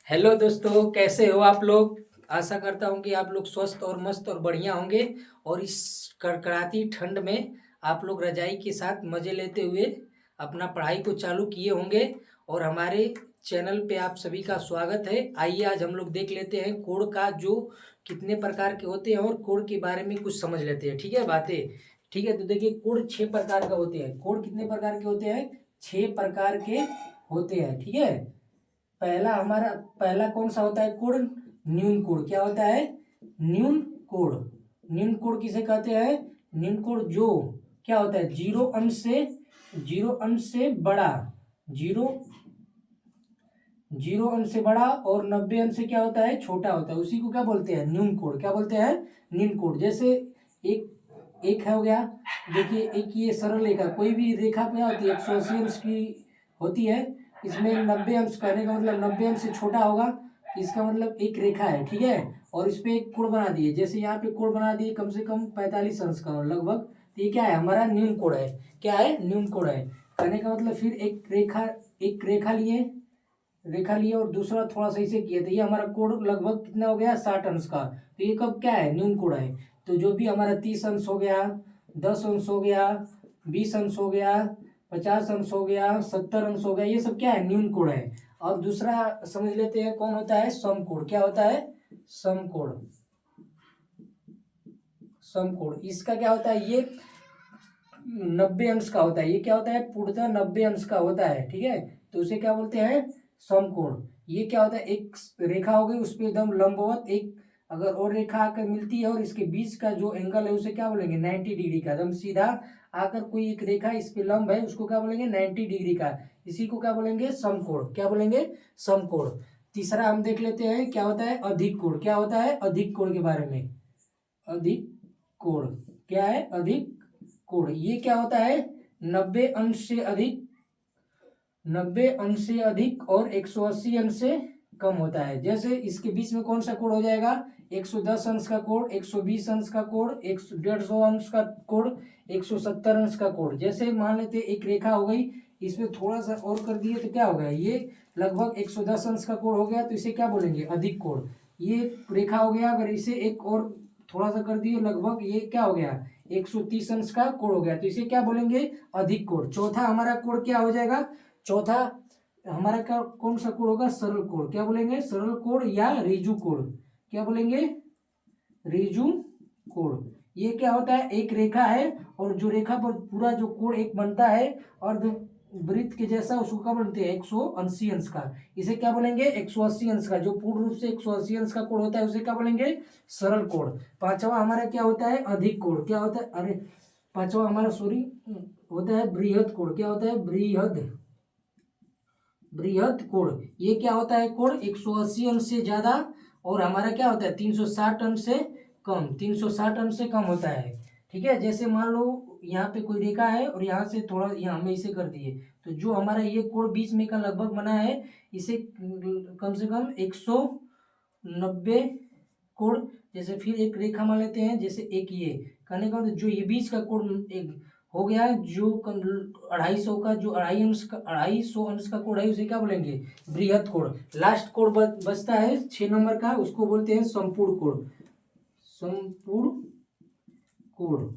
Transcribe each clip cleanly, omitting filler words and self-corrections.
Hello दोस्तों, कैसे हो आप लोग। आशा करता हूँ कि आप लोग स्वस्थ और मस्त और बढ़िया होंगे। और इस कड़कड़ाती ठंड में आप लोग रजाई के साथ मज़े लेते हुए अपना पढ़ाई को चालू किए होंगे। और हमारे चैनल पे आप सभी का स्वागत है। आइए आज हम लोग देख लेते हैं कोड का जो कितने प्रकार के होते हैं और कोड के बारे में कुछ समझ लेते हैं। ठीक है बातें। ठीक है, तो देखिए कोड 6 प्रकार का होते हैं। कोड कितने प्रकार के होते हैं? 6 प्रकार के होते हैं। ठीक है, पहला कौन सा होता है कोड? न्यून कोड। क्या होता है? न्यून कोड। न्यून कोड किसे कहते हैं? न्यून कोड जो क्या होता है? जीरो अंश से बड़ा, जीरो जीरो अंश से बड़ा और 90 अंश से क्या होता है? छोटा होता है। उसी को क्या बोलते हैं? न्यून कोड। क्या बोलते हैं? न्यून कोड। जैसे एक एक हो गया। देखिए एक ये सरल रेखा, कोई भी रेखा क्या होती है? 180 अंश की होती है। इसमें 90 अंश कहने का मतलब 90 अंश से छोटा होगा। इसका मतलब एक रेखा है। ठीक है, और इस पे एक कोण बना दिए। जैसे यहाँ पे कोण बना दिए कम से कम 45 अंश का लगभग। तो ये क्या है? हमारा न्यून कोण है। क्या है? न्यून कोण है। कहने का मतलब फिर एक रेखा लिए और दूसरा थोड़ा सा इसे किया, तो ये हमारा कोण लगभग कितना हो गया? 60 अंश का। तो ये कब क्या है? न्यून कोण है। तो जो भी हमारा 30 अंश हो गया, 10 अंश हो गया, 20 अंश हो गया, 50 अंश हो गया, 70 अंश हो गया, ये सब क्या है? न्यून कोण है। और दूसरा समझ लेते हैं कौन होता है? समकोण। क्या होता है? समकोण। समकोण इसका क्या होता है? ये 90 अंश का होता है। ये क्या होता है? पूर्णतः 90 अंश का होता है। ठीक है, तो उसे क्या बोलते हैं? समकोण। ये क्या होता है? एक रेखा हो गई, उस पर एकदम लंबवत एक अगर और रेखा आकर मिलती है और इसके बीच का जो एंगल है उसे क्या बोलेंगे? 90 डिग्री का। एकदम सीधा आकर कोई एक रेखा इस पे लंब है, उसको क्या बोलेंगे? 90 डिग्री का। इसी को क्या बोलेंगे? समकोण। क्या बोलेंगे? समकोण। तीसरा हम देख लेते हैं क्या होता है? अधिक कोण। क्या होता है? अधिक कोण के बारे में। अधिक कोण क्या है? अधिक कोण ये क्या होता है? 90 अंश से अधिक, 90 अंश से अधिक और 180 अंश से कम होता है। जैसे इसके बीच में कौन सा कोण हो जाएगा? 110 अंश का कोण, 120 अंश का कोण, 150 अंश का कोण, 170 अंश का कोण। जैसे मान लेते एक रेखा हो गई, इसमें थोड़ा सा और कर दिए तो क्या हो गया? ये लगभग 110 अंश का कोण हो गया, तो इसे क्या बोलेंगे? अधिक कोण। ये रेखा हो गया, अगर इसे एक और थोड़ा सा कर दिए, लगभग ये क्या हो गया? 130 अंश का कोण हो गया, तो इसे क्या बोलेंगे? अधिक कोण। चौथा हमारा कोण क्या हो जाएगा? चौथा हमारा क्या कौन सा कोण होगा? सरल कोण। क्या बोलेंगे? सरल कोण या ऋजु कोण। क्या बोलेंगे? ऋजु कोण। ये क्या होता है? एक रेखा है और जो रेखा पर पूरा जो कोण एक बनता है और जो वृत्त के जैसा, उसको क्या बोलते हैं? 180 अंश का। इसे क्या बोलेंगे? 180 अंश का। जो पूर्ण रूप से 180 अंश का कोण होता है उसे क्या बोलेंगे? सरल कोण। पांचवा हमारा क्या होता है? अधिक कोण। क्या होता है? अरे पांचवा हमारा सॉरी होता है बृहद कोण। क्या होता है? बृहद कोण। ये क्या होता है? कोण 180 अंश से ज्यादा और हमारा क्या होता है? 360 अंश से कम। 360 अंश से कम होता है। ठीक है, जैसे मान लो यहाँ पे कोई रेखा है और यहाँ से थोड़ा यहाँ में इसे कर दिए, तो जो हमारा ये कोण बीच में का लगभग बना है, इसे कम से कम 190 कोण। जैसे फिर एक रेखा मान लेते हैं, जैसे एक ये कहने का मतलब जो ये बीच का कोण एक हो गया है, जो 250 का, जो 250 अंश का कोण है, उसे क्या बोलेंगे? बृहद कोण। लास्ट कोण बचता है 6 नंबर का, उसको बोलते हैं संपूर्ण कोण। संपूर्ण कोण।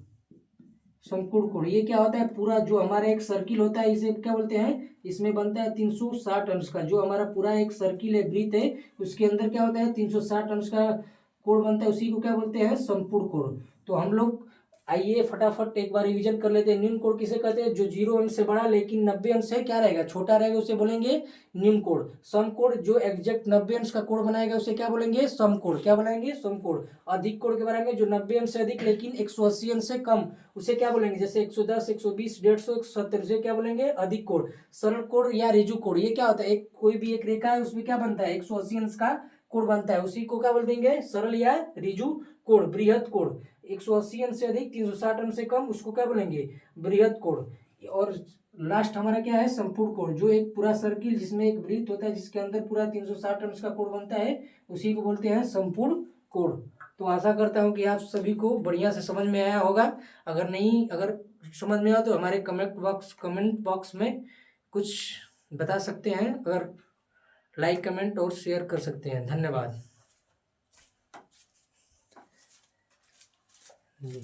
संपूर्ण कोण ये क्या होता है? पूरा जो हमारा एक सर्किल होता है, इसे क्या बोलते हैं? इसमें बनता है 360 अंश का। जो हमारा पूरा एक सर्किल है, वृत्त है, उसके अंदर क्या होता है? 360 अंश का कोण बनता है। उसी को क्या बोलते हैं? संपूर्ण कोण। तो हम लोग आइए फटाफट एक बार रिवीजन कर लेते हैं। न्यून कोण किसे कहते हैं? जो 0 अंश से बड़ा लेकिन 90 अंश से क्या रहेगा? छोटा रहेगा, उसे बोलेंगे न्यून कोण। समकोण जो एग्जैक्ट 90 अंश का कोण बनाएगा उसे क्या बोलेंगे? समकोण। क्या बनाएंगे? समकोण। अधिक कोण के बारे में, जो 90 अंश से अधिक लेकिन 180 अंश से कम, उसे क्या बोलेंगे? जैसे 110, 120, 150, 170, उसे क्या बोलेंगे? अधिक कोण। सरल कोण या ऋजु कोण ये क्या होता है? एक कोई भी एक रेखा है, उसमें क्या बनता है? 180 अंश का कोण बनता है, उसी को क्या बोल देंगे? सरल या ऋजु कोण। बृहद कोण 180 अंश से अधिक, 360 अंश से कम, उसको क्या बोलेंगे? बृहद कोण। और लास्ट हमारा क्या है? संपूर्ण कोण। जो एक पूरा सर्किल जिसमें एक वृत्त होता है, जिसके अंदर पूरा 360 अंश का कोण बनता है, उसी को बोलते हैं संपूर्ण कोण। तो आशा करता हूँ कि आप सभी को बढ़िया से समझ में आया होगा। अगर समझ में आया तो हमारे कमेंट बॉक्स में कुछ बता सकते हैं। अगर लाइक कमेंट और शेयर कर सकते हैं। धन्यवाद।